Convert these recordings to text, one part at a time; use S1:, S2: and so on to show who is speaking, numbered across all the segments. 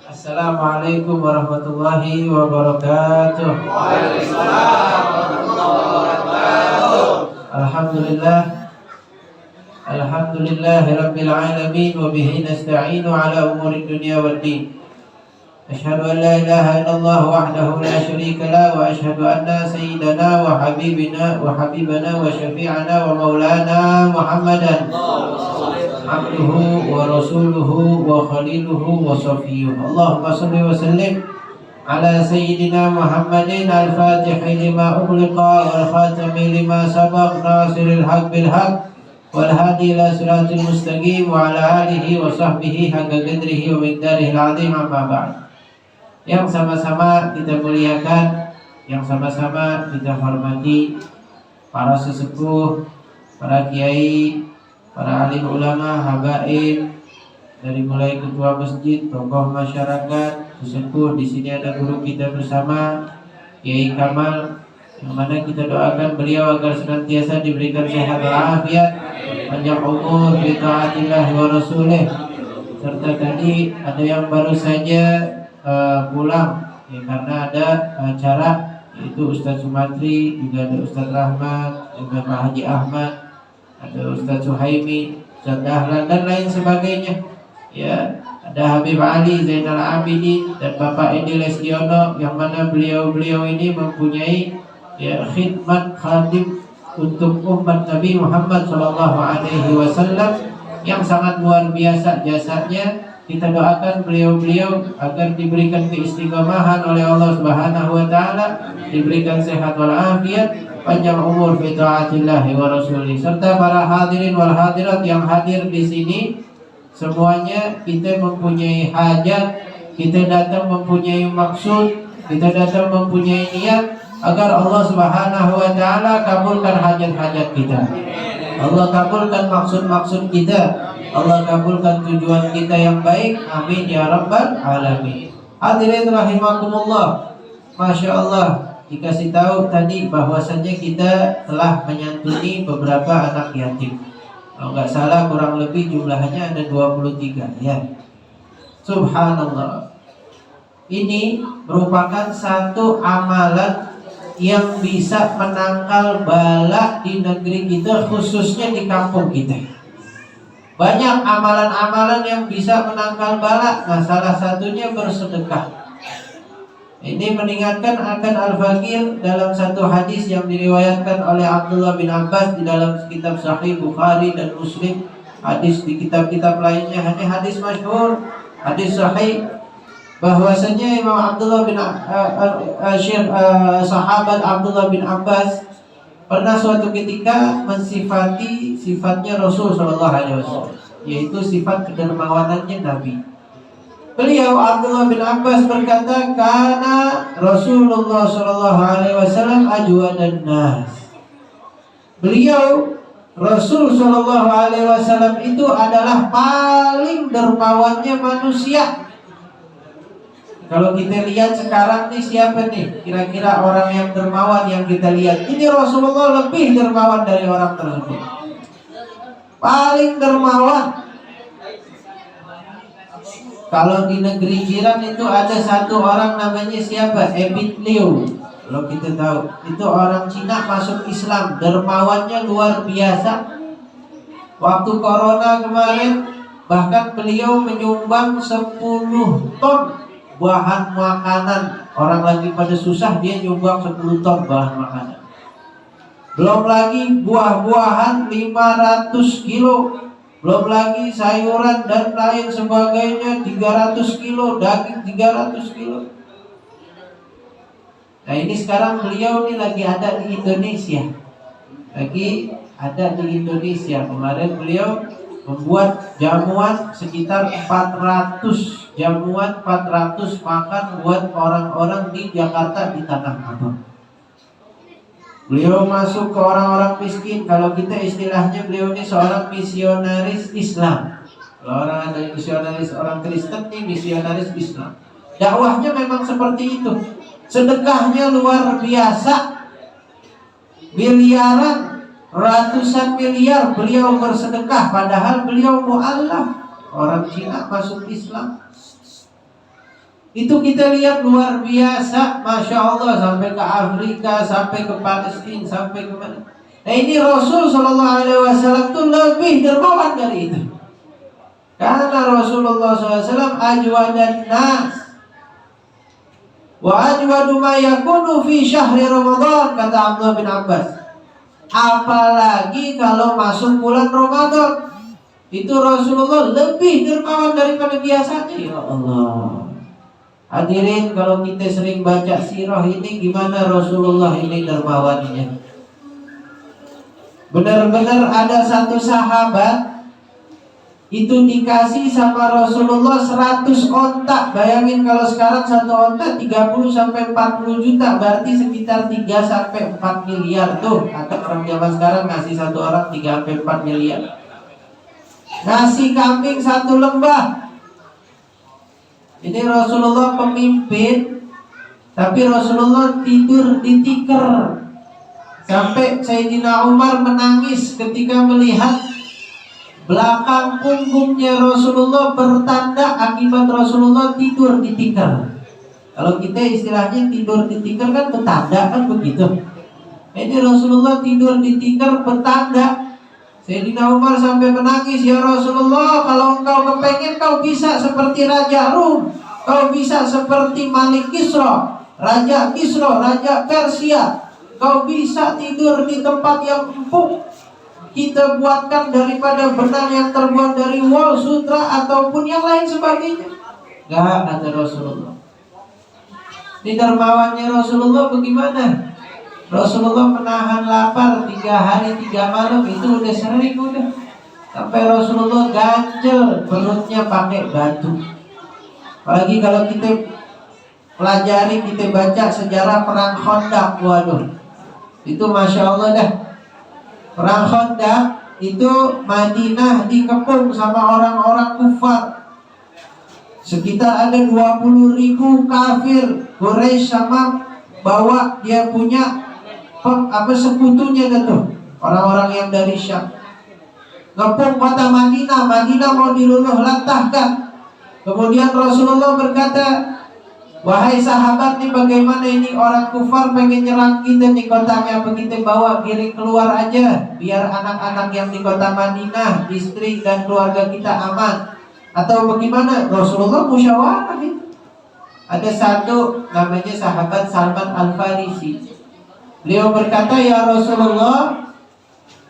S1: Assalamualaikum warahmatullahi wabarakatuh.
S2: Waalaikumsalam warahmatullahi wabarakatuh.
S1: Alhamdulillahi rabbil alamin wa bihi nasta'inu ala umuri dunya waddin. Asyhadu an la ilaha illallah wahdahu la syarika la wa asyhadu anna sayyidana wa habibana wa syafi'ana wa maulana Muhammadan abduhu wa rasuluhu wa khaliluhu wa safiyuhu. Allahumma salli wa sallim ala sayyidina Muhammadin al-fatihi lima ughliqa wal khatami lima sabaq nasiril haq bil haq wal hadi ila siratil mustaqim wa ala alihi wa sahbihi haqqa qadrihi wa miqdarihil azim. Amma ba'd. Yang sama-sama kita muliakan, yang sama-sama kita hormati para sesepuh, para kiai, para alim ulama, habaib, dari mulai ketua masjid, tokoh masyarakat, sesepuh. Di sini ada guru kita bersama, Kiai Kamal, yang mana kita doakan beliau agar senantiasa diberikan sehat walafiat, panjang umur, fi taatillah wa rasulih. Serta tadi ada yang baru saja pulang ya, karena ada acara, yaitu Ustadz Sumatri, juga ada Ustadz Rahmat, juga Pak Haji Ahmad, ada Ustadz Suhaimi, Ustadz Dahlan dan lain sebagainya. Ya, ada Habib Ali Zainal Abidin dan Bapak Edi Lestiono, yang mana beliau ini mempunyai ya khidmat khadim untuk umat Nabi Muhammad SAW yang sangat luar biasa jasanya. Kita doakan beliau agar diberikan keistiqomahan oleh Allah Subhanahu wa taala, diberikan sehat wal afiat, panjang umur fi taatillah wa rasulih. Serta para hadirin wal hadirat yang hadir di sini, semuanya kita mempunyai hajat, kita datang mempunyai maksud, kita datang mempunyai niat agar Allah Subhanahu wa taala kabulkan hajat-hajat kita. Allah kabulkan maksud-maksud kita. Allah kabulkan tujuan kita yang baik. Amin ya rabbal alamin. Hadirin rahimakumullah. Masya Allah, dikasih tahu tadi bahwasannya kita telah menyantuni beberapa anak yatim. Kalau nggak salah kurang lebih jumlahnya ada 23 ya. Subhanallah. Ini merupakan satu amalan yang bisa menangkal bala di negeri kita, khususnya di kampung kita. Banyak amalan-amalan yang bisa menangkal bala. Nah, salah satunya bersedekah. Ini mengingatkan akan al-fakir dalam satu hadis yang diriwayatkan oleh Abdullah bin Abbas di dalam kitab Sahih Bukhari dan Muslim. Hadis di kitab-kitab lainnya, ini hadis masyhur, hadis sahih, bahwasanya Imam Abdullah bin sahabat Abdullah bin Abbas pernah suatu ketika mensifati sifatnya Rasul Shallallahu Alaihi Wasallam, yaitu sifat kedermawanannya Nabi. Beliau Abdullah bin Abbas berkata, karena Rasulullah Shallallahu Alaihi Wasallam ajwadan nas. Beliau Rasul Shallallahu Alaihi Wasallam itu adalah paling dermawannya manusia. Kalau kita lihat sekarang nih, siapa nih kira-kira orang yang dermawan yang kita lihat? Ini Rasulullah lebih dermawan dari orang tersebut. Paling dermawan. Kalau di negeri jiran itu ada satu orang namanya siapa? Ebit Liu. Kalau kita tahu, itu orang Cina masuk Islam, dermawannya luar biasa. Waktu corona kemarin, bahkan beliau menyumbang 10 ton bahan makanan. Orang lagi pada susah, dia nyumbang 10 ton bahan makanan. Belum lagi buah-buahan 500 kilo. Belum lagi sayuran dan lain sebagainya 300 kilo, daging 300 kilo. Nah, ini sekarang beliau ini lagi ada di Indonesia. Kemarin beliau membuat jamuan sekitar 400 makan buat orang-orang di Jakarta, di Tanah Abang. Beliau masuk ke orang-orang miskin. Kalau kita istilahnya, beliau ini seorang misionaris Islam. Kalau orang ada misionaris orang Kristen, ini misionaris Islam. Dakwahnya memang seperti itu. Sedekahnya luar biasa, miliaran, ratusan miliar beliau bersedekah. Padahal beliau mu'allaf, orang Cina masuk Islam. Itu kita lihat luar biasa, Masya Allah, sampai ke Afrika, sampai ke Palestina, sampai ke mana. Nah ini Rasul Shallallahu Alaihi Wasallam itu lebih dermawan dari itu. Karena Rasulullah SAW ajwadan nas wa ajwadu ma yakunu fi syahri Ramadan, kata Abdullah bin Abbas. Apalagi kalau masuk bulan Ramadan, itu Rasulullah lebih dermawan daripada biasanya. Ya Allah. Hadirin, kalau kita sering baca sirah ini, gimana Rasulullah ini dermawannya. Benar-benar ada satu sahabat itu dikasih sama Rasulullah 100 onta. Bayangin kalau sekarang satu onta 30-40 juta, berarti sekitar 3-4 miliar tuh. Atau orang zaman sekarang ngasih satu orang 3-4 miliar. Nasi kambing 1 lembah. Ini Rasulullah pemimpin, tapi Rasulullah tidur di tikar. Sampai Sayyidina Umar menangis ketika melihat belakang punggungnya Rasulullah bertanda akibat Rasulullah tidur di tikar. Kalau kita istilahnya tidur di tikar kan bertanda, kan begitu. Ini Rasulullah tidur di tikar bertanda. Sayyidina Umar sampai menangis, ya Rasulullah, kalau engkau kepengen kau bisa seperti Raja Rum, kau bisa seperti Malik Kisra, Raja Persia, kau bisa tidur di tempat yang empuk. Kita buatkan daripada benang yang terbuat dari wol, sutra, ataupun yang lain sebagainya. Gak, kata Rasulullah. Ini dermawannya Rasulullah bagaimana? Rasulullah menahan lapar 3 hari 3 malam, itu udah sering udah. Sampai Rasulullah ganjel perutnya pakai batu. Apalagi kalau kita pelajari, kita baca sejarah perang Khandaq, waduh, itu Masya Allah dah. Perang Khandaq itu Madinah dikepung sama orang-orang kufar. Sekitar ada 20.000 kafir Quraisy sama bawa dia punya sekutunya gitu, orang-orang yang dari Syam. Ngepung kota Madinah, Madinah mau diluluh lantahkan. Kemudian Rasulullah berkata, wahai sahabat nih, bagaimana ini orang kufar pengen nyerang kita di kotanya, begitu bawa giring keluar aja, biar anak-anak yang di kota Madinah, istri dan keluarga kita aman. Atau bagaimana? Rasulullah musyawarah gitu. Ada satu namanya sahabat Salman Al-Farisi. Beliau berkata, ya Rasulullah,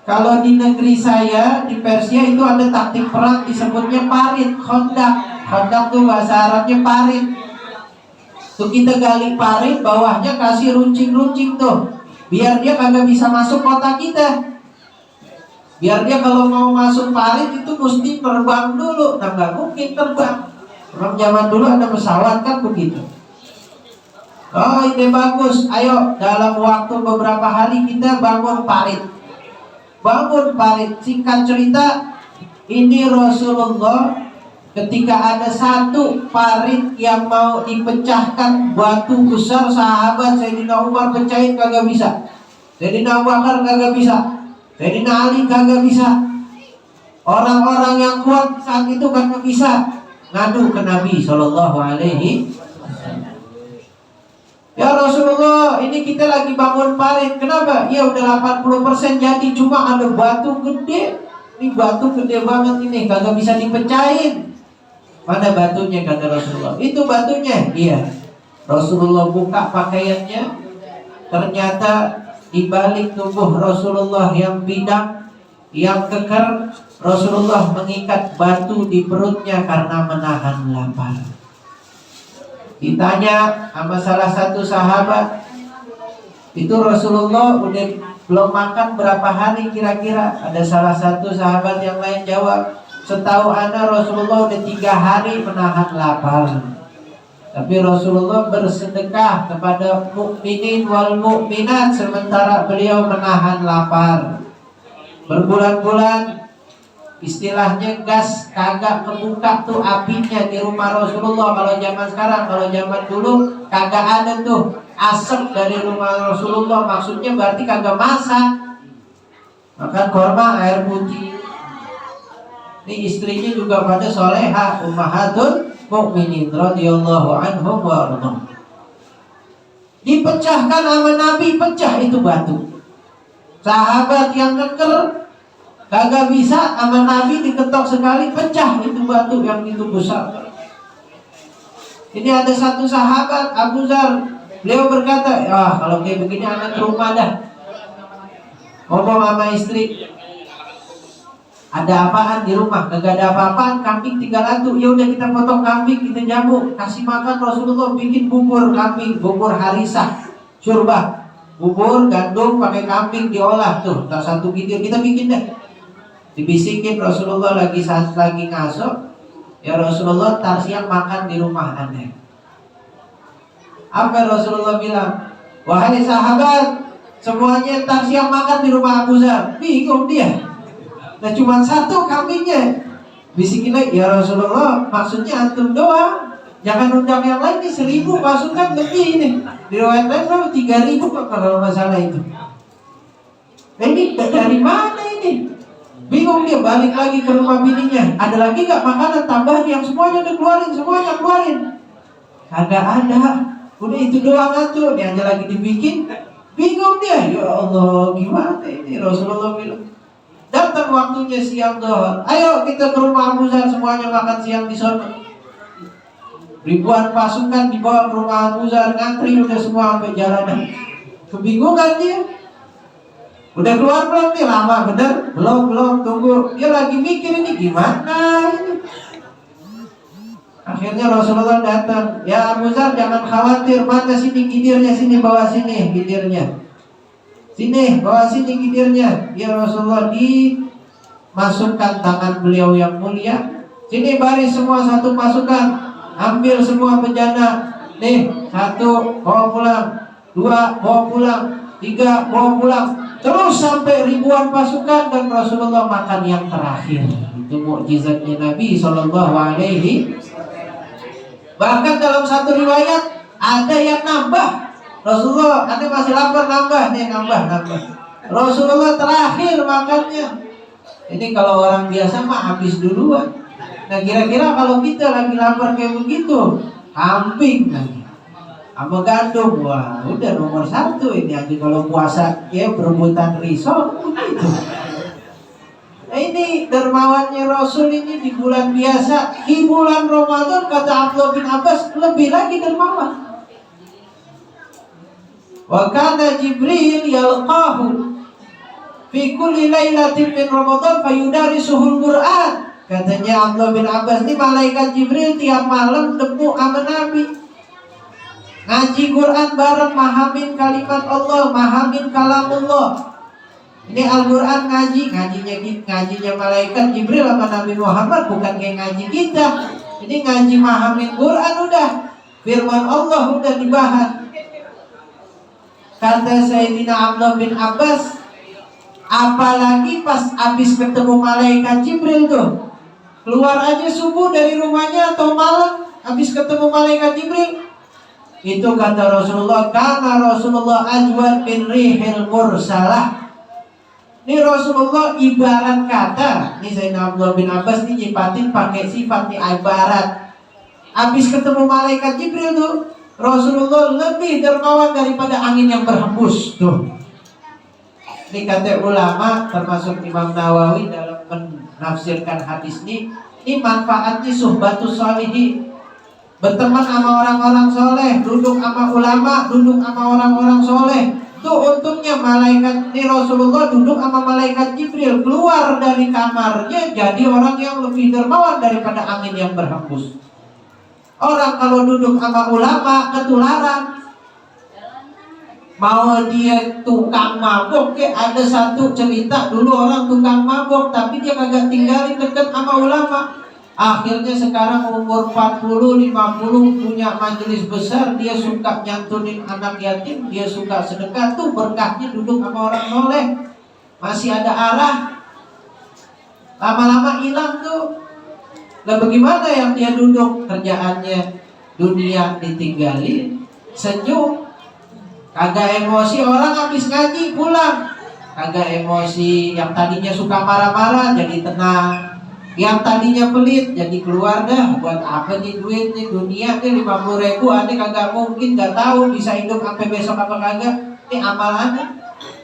S1: kalau di negeri saya, di Persia itu ada taktik perang disebutnya parit, Khandaq. Khandaq itu bahasa Arabnya parit. Tuh kita gali parit, bawahnya kasih runcing-runcing tuh, biar dia kagak bisa masuk kota kita. Biar dia kalau mau masuk parit itu mesti terbang dulu. Nah gak mungkin terbang. Orang zaman dulu ada pesawat kan begitu. Oh ini bagus, ayo dalam waktu beberapa hari kita bangun parit. Bangun parit, singkat cerita, ini Rasulullah ketika ada satu parit yang mau dipecahkan, batu besar, sahabat Sayyidina Umar pecahin kagak bisa, Sayyidina Abu Bakar kagak bisa, Sayyidina Ali kagak bisa. Orang-orang yang kuat saat itu kagak bisa, ngadu ke Nabi Sallallahu Alaihi Wasallam. Ya Rasulullah, ini kita lagi bangun parit. Kenapa? Ya udah 80% jadi, cuma ada batu gede. Ini batu gede banget ini, kagak bisa dipecahin. Mana batunya, kata Rasulullah? Itu batunya. Iya. Rasulullah buka pakaiannya, ternyata di balik tubuh Rasulullah yang bidang, yang kekar, Rasulullah mengikat batu di perutnya karena menahan lapar. Ditanya sama salah satu sahabat, itu Rasulullah udah belum makan berapa hari kira-kira? Ada salah satu sahabat yang lain jawab, setahu ana Rasulullah udah 3 hari menahan lapar. Tapi Rasulullah bersedekah kepada mukminin wal mukminat sementara beliau menahan lapar. Berbulan-bulan, istilahnya gas kagak kebuka tuh apinya di rumah Rasulullah. Kalau zaman sekarang, kalau zaman dulu kagak ada tuh asap dari rumah Rasulullah. Maksudnya berarti kagak masak. Makan korma air putih. Ini istrinya juga pada soleha, ummahatul mukminin radhiyallahu anhum wa ardhahum. Dipecahkan sama Nabi, pecah itu batu. Sahabat yang keker kagak bisa sama Nabi diketok sekali, pecah itu batu yang itu besar. Ini ada satu sahabat Abu Dzar, beliau berkata, "Ah, kalau kayak begini anak ke rumah dah." Ngomong sama istri, "Ada apaan di rumah?" "Kagak ada apa-apaan, kambing 300. Ya udah kita potong kambing, kita jamu, kasih makan." Rasulullah bikin bubur kambing, bubur harisah, syurbah. Bubur gandum pakai kambing diolah tuh, tak satu gitir kita bikin deh. Dibisikin Rasulullah lagi ngaso, "Ya Rasulullah, tar siang makan di rumah Anda." Apa Rasulullah bilang? "Wahai sahabat, semuanya tar siang makan di rumah Abu Dzar." Bingung dia. Nah cuma satu kambingnya. Bisikin lagi, "Ya Rasulullah, maksudnya antum doang, jangan undang yang lain nih, 1000 pasukan lebih ini." Di riwayat lain 3000 kalau masalah itu. Nah, ini dari mana ini? Bingung dia, balik lagi ke rumah bininya. "Ada lagi gak makanan tambahan yang semuanya udah keluarin, semuanya keluarin?" "Kagak ada, udah itu doang tuh." Dia aja lagi dibikin. Bingung dia, ya Allah gimana ini. Rasulullah bilang, datang waktunya siang doang, "Ayo kita ke rumah Abu Dzar, semuanya makan siang di sana." Ribuan pasukan dibawa ke rumah Abu Dzar, ngantri udah semua sampai jalanan. Kebingungan dia. Udah keluar belum nih? Lama bener? Belum, tunggu. Dia lagi mikir ini gimana ini. Akhirnya Rasulullah datang. "Ya Abu Dzar, jangan khawatir. Mana sini gidirnya? Sini, bawa sini gidirnya. Sini, bawa sini gidirnya." Ya Rasulullah, dimasukkan tangan beliau yang mulia. "Sini baris semua satu pasukan. Ambil semua bejana. Nih, 1 bawa pulang, 2 bawa pulang, 3 bawa pulang." Terus sampai ribuan pasukan dan Rasulullah makan yang terakhir. Itu mukjizatnya Nabi SAW. Bahkan dalam satu riwayat ada yang nambah. Rasulullah, "Anda masih lapar?" "Nambah nih, nambah." Rasulullah terakhir makannya. Ini kalau orang biasa mah habis duluan. Nah kira-kira kalau kita lagi lapar kayak begitu, kambing lagi sama gandum, wah udah nomor 1 ini aja kalau puasa ya berebutan risol begitu. Nah ini dermawannya Rasul ini di bulan biasa, di bulan Ramadan kata Abdullah bin Abbas lebih lagi dermawan. Wa kana Jibril yalqahu fi kulli lailatin min Ramadan fayudarisuhul Qur'an. Katanya Abdullah bin Abbas, ini malaikat Jibril tiap malam temu sama Nabi, ngaji Quran bareng, mahamin kalimat Allah, mahamin kalamullah. Ini Al-Quran ngajinya malaikat Jibril sama Nabi Muhammad, bukan kayak ngaji kita. Ini ngaji mahamin Quran udah, firman Allah udah dibahas. Kata Sayyidina Abdullah bin Abbas, apalagi pas habis ketemu malaikat Jibril tuh, keluar aja subuh dari rumahnya atau malam habis ketemu malaikat Jibril, itu kata Rasulullah, karena Rasulullah ajwad bin rihil mursalah. Ini Rasulullah ibarat kata, ini Sayyidina Abdullah bin Abbas ini nyipatin pakai sifat nih ibarat. Habis ketemu malaikat Jibril tuh, Rasulullah lebih dermawan daripada angin yang berhembus tuh. Ini kata ulama termasuk Imam Nawawi dalam menafsirkan hadis ini manfaatnya suhbatus sholihin, berteman sama orang-orang soleh, duduk sama ulama, duduk sama orang-orang soleh. Tuh untungnya malaikat ini Rasulullah duduk sama malaikat Jibril, keluar dari kamarnya jadi orang yang lebih dermawan daripada angin yang berhembus. Orang kalau duduk sama ulama ketularan. Mau dia tukang mabok, ada satu cerita dulu orang tukang mabok tapi dia kagak tinggalin deket sama ulama. Akhirnya sekarang umur 40, 50 punya majelis besar, dia suka nyantunin anak yatim, dia suka sedekah, tuh berkahnya duduk sama orang soleh. Masih ada arah. Lama-lama hilang tuh. Lah bagaimana yang dia duduk kerjaannya dunia ditinggalin, senyum, kagak emosi, orang habis ngaji pulang, kagak emosi, yang tadinya suka marah-marah jadi tenang. Yang tadinya pelit jadi keluar dah. Buat apa nih duit nih, dunia nih 50.000 aneh kagak mungkin, gak tahu bisa hidup sampai besok apa kagak. Ini amalannya.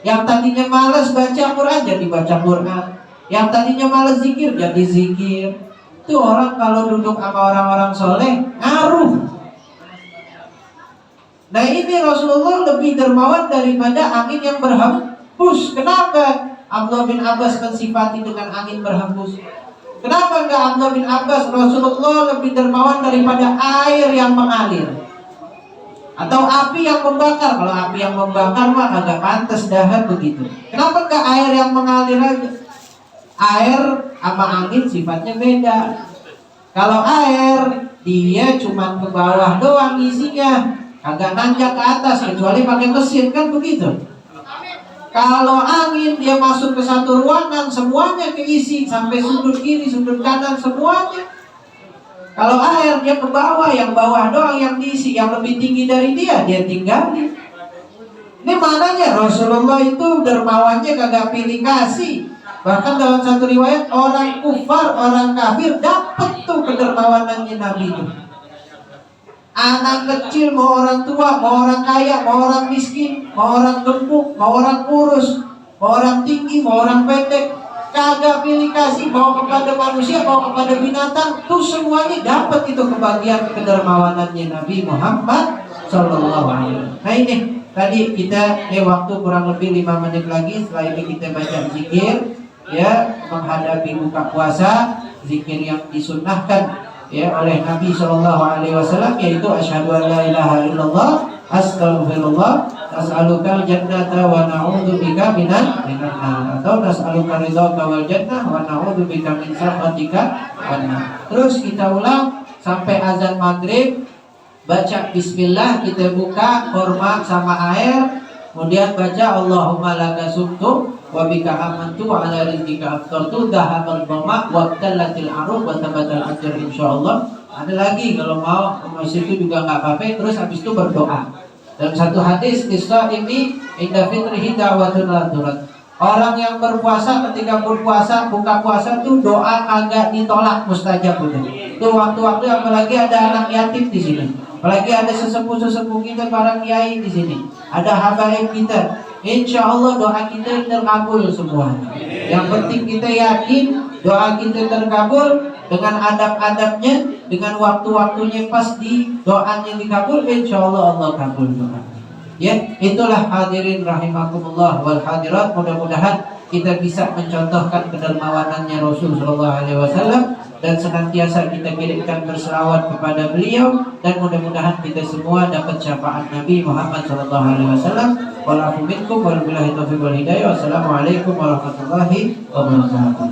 S1: Yang tadinya malas baca Quran jadi baca Quran. Yang tadinya malas zikir jadi zikir. Itu orang kalau duduk sama orang-orang soleh ngaruh. Nah ini Rasulullah lebih dermawan daripada angin yang berhembus. Kenapa Abdullah bin Abbas mensifati dengan angin berhembus? Kenapa enggak Abdullah bin Abbas? Rasulullah lebih dermawan daripada air yang mengalir atau api yang membakar. Kalau api yang membakar mah agak pantas dahan begitu. Kenapa enggak air yang mengalir aja? Air sama angin sifatnya beda. Kalau air dia cuma ke bawah doang isinya, agak nanjak ke atas kecuali pakai mesin kan begitu. Kalau angin dia masuk ke satu ruangan semuanya keisi sampai sudut kiri sudut kanan semuanya. Kalau air dia ke bawah, yang bawah doang yang diisi, yang lebih tinggi dari dia tinggalin. Ini maknanya Rasulullah itu dermawannya kagak pilih kasih. Bahkan dalam satu riwayat orang kufar, orang kafir dapat tuh kedermawanannya Nabi itu. Anak kecil, mau orang tua, mau orang kaya, mau orang miskin, mau orang gemuk, mau orang kurus, mau orang tinggi, mau orang pendek, kagak pilih kasih, mau kepada manusia, mau kepada binatang, tuh semuanya dapat itu kebahagiaan kedermawanannya Nabi Muhammad Sallallahu Alaihi Wasallam. Nah ini tadi kita waktu kurang lebih 5 menit lagi. Setelah ini kita baca zikir ya menghadapi buka puasa, zikir yang disunnahkan ya oleh Nabi Shallallahu Alaihi Wasallam, yaitu asyhadu an la ilaha illallah, astaghfirullah, nas'aluka jannata wa na'udzubika minan nar, atau nas'aluka ridhaka wal jannah wa na'udzubika min sakhatika wan nar. Terus kita ulang sampai azan maghrib, baca bismillah, kita buka hormat sama air, kemudian baca Allahumma laka sumtu wa bika amantu wa ala rizqika aftartu dhahabal dhama wa tallatil arub wa tabatal ajr insyaallah. Ada lagi kalau mau masih itu juga enggak apa-apa. Terus habis itu berdoa. Dalam satu hadis kisah ini inda fitrihi da'watun la turad. Orang yang berpuasa ketika berpuasa buka puasa tuh doa agak ditolak, mustajab betul. Itu waktu-waktu apalagi ada anak yatim di sini. Apalagi ada sesepuh-sesepuh kita, para kiai di sini. Ada habaib kita. Insya Allah doa kita terkabul semua. Yang penting kita yakin doa kita terkabul dengan adab-adabnya, dengan waktu-waktunya pas di doanya dikabul. Insya Allah Allah kabul doa. Ya, itulah hadirin rahimakumullah wal hadirat. Mudah-mudahan kita bisa mencontohkan kedermawanannya Rasul Sallallahu Alaihi Wasallam dan senantiasa kita kirimkan berselawat kepada beliau, dan mudah-mudahan kita semua dapat syafaat Nabi Muhammad Sallallahu Alaihi Wasallam. Walafu minkum wabillahi taufiq wal hidayah. Wassalamualaikum warahmatullahi wabarakatuh.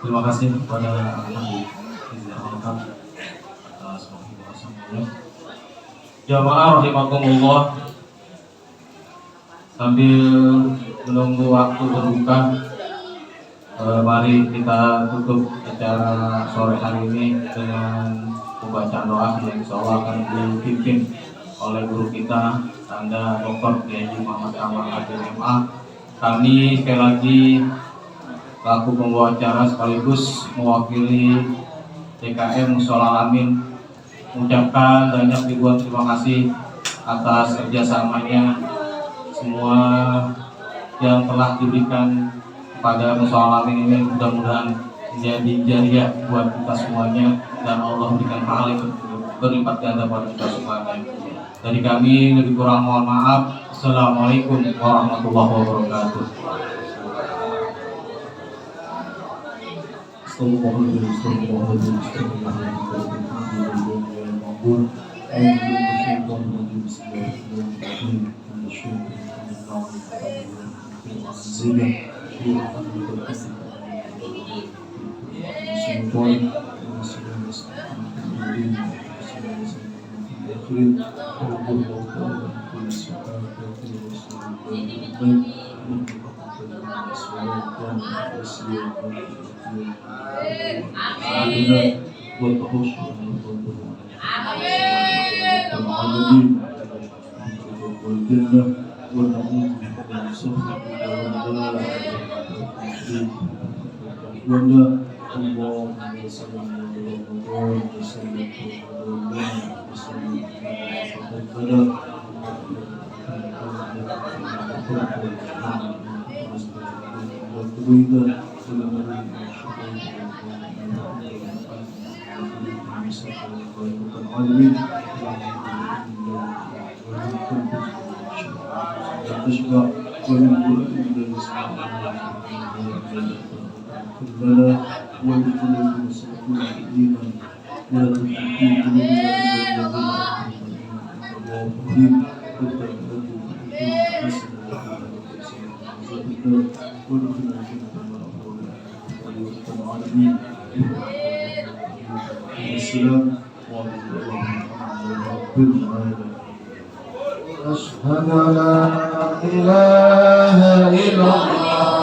S3: Terima kasih kepada Nabi atas pembahasannya. Jamaah rahimakumullah, sambil menunggu waktu berbuka, mari kita tutup acara sore hari ini dengan pembacaan doa yang insya Allah akan dipimpin oleh guru kita, Anda Dr. Kiai Muhammad Amal Hadir MA. Kami sekali lagi selaku pembawa acara sekaligus mewakili DKM Mushola Amin mengucapkan banyak ribuan terima kasih atas kerjasamanya semua yang telah diberikan kepada Mushola Amin ini. Mudah-mudahan menjadi jariah buat kita semuanya dan Allah berikan pahala berlipat ganda pada kita semuanya. Dari kami lebih kurang mohon maaf. Assalamualaikum warahmatullahi wabarakatuh.
S2: أشهد أن لا إله إلا الله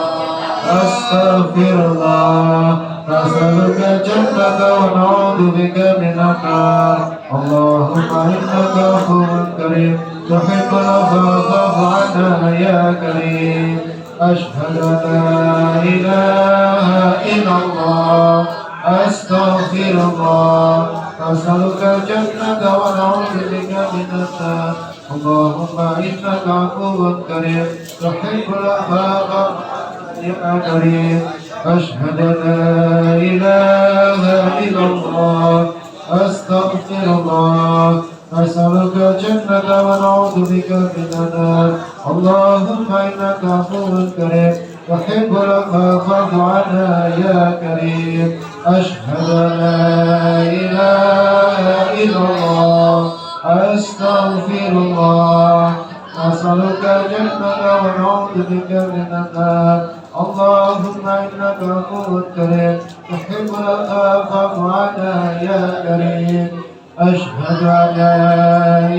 S2: أستغفر الله نسألك الجنة ونعوذ بك من النار اللهم إنك عفو كريم تحب العفو فاعف عنا يا كريم أشهد أن لا إله إلا الله أستغفر الله نسألك الجنة ونعوذ بك من النار اللهم إنك عفو كريم تحب العفو يا كريم أشهد أن لا إله إلا الله أستغفر الله أسألك الجنة ونعوذ بك من النار اللهم إنك عفو كريم تحب العفو فاعف عنا يا كريم أشهد أن لا إله إلا الله أستغفر الله أسألك الجنة ونعوذ بك من النار اللهم إنك عفو كريم تحب العفو فاعف عنا يا كريم أشهد أن لا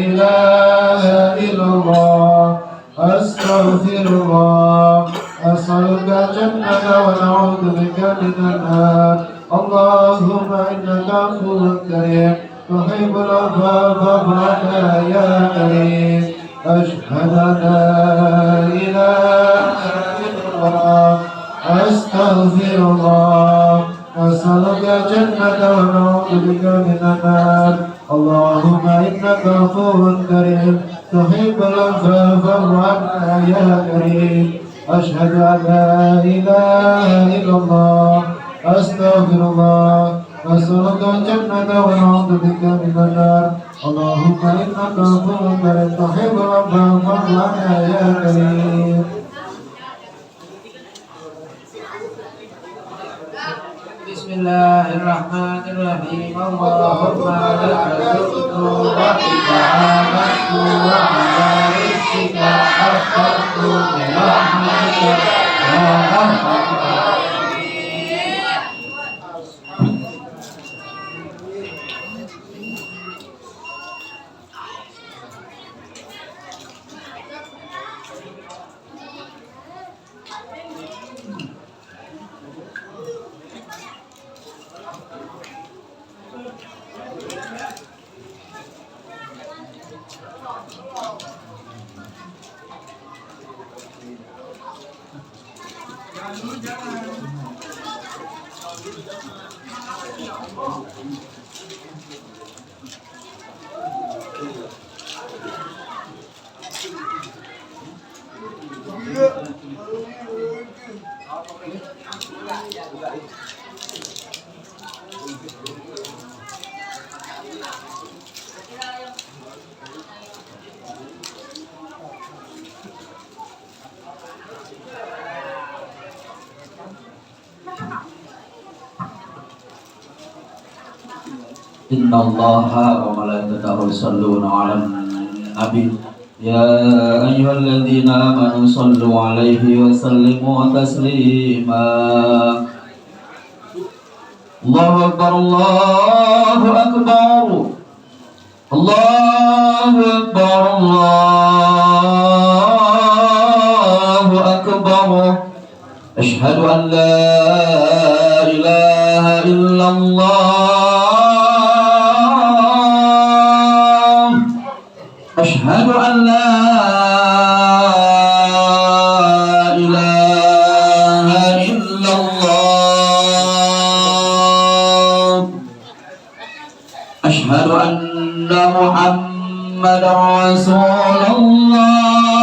S2: إله إلا الله أستغفر الله أسألك الجنة ونعوذ بك من النار اللهم إنك عفو كريم تحب العفو فاعف عنا يا كريم أشهد أن لا إله إلا الله أستغفر الله أسألك الجنة ونعوذ بك من النار اللهم إنك عفو كريم تحب العفو فاعف عنا يا كريم أشهد أن لا إله إلا الله أستغفر الله أسألك الجنة ونعوذ بك من النار اللهم إنك عفو كريم تحب العفو فاعف عنا يا كريم
S1: Bismillahirrahmanirrahim. Allahumma laka sukru wa bika amantu wa ala rizqika aftartu bi rahmatika ya arhamar rahimin. Inna Allaha wa malaikatahu yusholluna 'alan nabi ya ayyuhalladzina amanu shallu 'alaihi wa sallimu taslima. Allahu akbar, Allahu akbar, Allahu akbar, Allahu akbar. Asyhadu an la ilaha illallah. أشهد أن لا إله
S4: أشهد أن محمد رسول الله